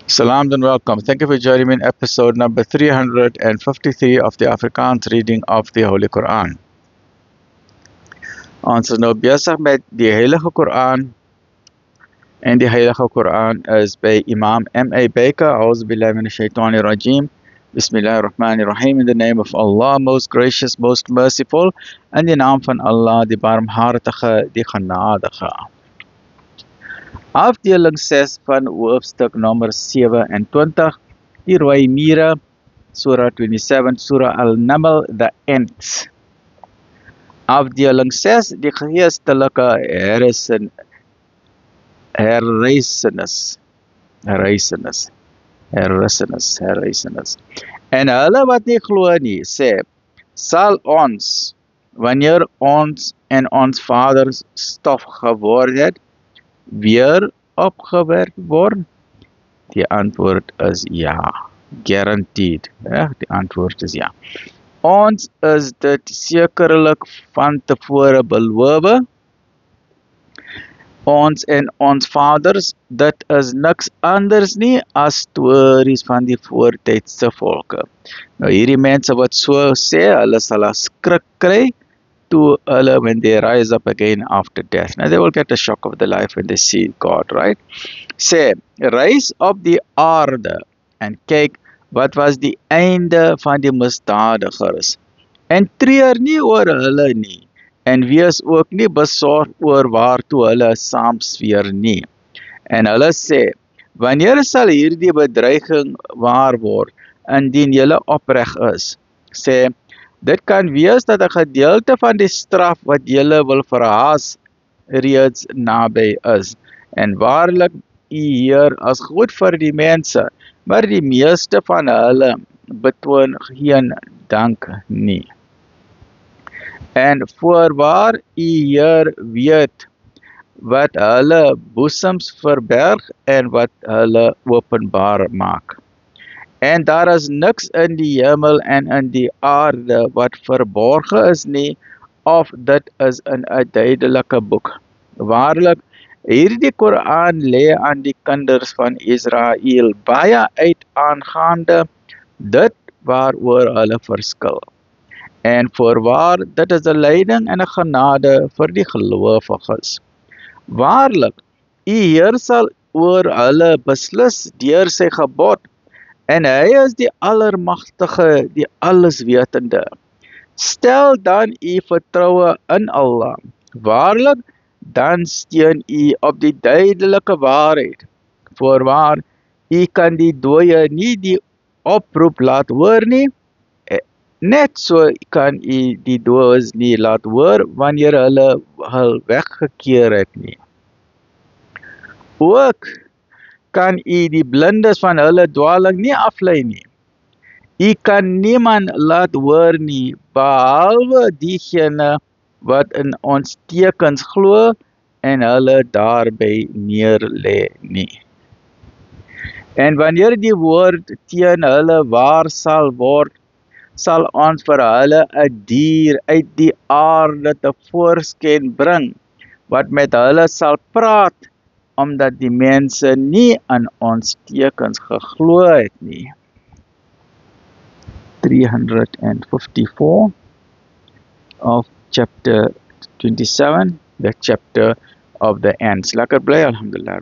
Salam and welcome. Thank you for joining me in episode number 353 of the Afrikaans reading of the Holy Quran. Ons is nou besig met die Heilige Quran en die Heilige Quran is by Imam M.A. Baker. Auzubillahi minash shaitani rajim. Bismillahir Rahmanir Rahim. In the name of Allah, most gracious, most merciful. In die naam van Allah, die barmhartige, die genadige. Afdeling 6 van hoofstuk nommer 27, die rooi mure, Surah 27, Surah Al-Naml, the Ants. Afdeling 6, die geestelike herreisenis. En hulle wat nie glo nie, sê, sal ons, wanneer ons en ons vaders stof geword het, weer opgewerk word? Die antwoord is ja. Guaranteed. Die antwoord is ja. Ons is dit sekerlik van tevore beloof. Ons en ons vaders, dit is niks anders nie as stories van die voortydse volke. Nou hierdie mense wat so sê, hulle sal 'n skrik kry to Allah when they rise up again after death. Now they will get a shock of the life when they see God, right? Sê, reis op die aarde en kyk wat was die einde van die misdadigers. En treur nie oor hulle nie en wees ook nie besorg oor waartoe hulle saamsweer nie. En hulle sê, wanneer sal hierdie bedreiging waar word indien julle opreg is? Sê, dit kan wees dat 'n gedeelte van die straf wat julle wil verhaas reeds naby is. En waarlik, U Heer is goed vir die mense, maar die meeste van hulle betoon geen dank nie. En voorwaar, U Heer weet wat hulle boesems verberg en wat hulle openbaar maak. En daar is niks in die hemel en in die aarde wat verborge is nie, of dit is in 'n duidelike boek. Waarlik, hierdie Koran lê aan die kinders van Israel baie uit aangaande dit waaroor hulle verskil. En voorwaar, dit is 'n leiding en 'n genade vir die gelowiges. Waarlik, U Heer sal oor hulle beslis deur sy gebod, en hy is die Allermagtige, die Alleswetende. Stel dan u vertroue in Allah. Waarlik, dan steun u op die duidelike waarheid. Voorwaar, u kan die dooie nie die oproep laat hoor nie. Net so kan u die dooies nie laat hoor wanneer hulle hul weggekeer het nie. Ook kan u die blindes van hulle dwaling nie aflei nie. U kan niemand laat hoor nie, behalwe diegene wat in ons tekens glo en hulle daarby neerlê nie. En wanneer die woord teen hulle waar sal word, sal ons vir hulle 'n dier uit die aarde tevoorskyn bring, wat met hulle sal praat, omdat die mense nie aan ons tekens geglo het nie. 354 of chapter 27, the chapter of the ants. Lekker bly, alhamdulillah.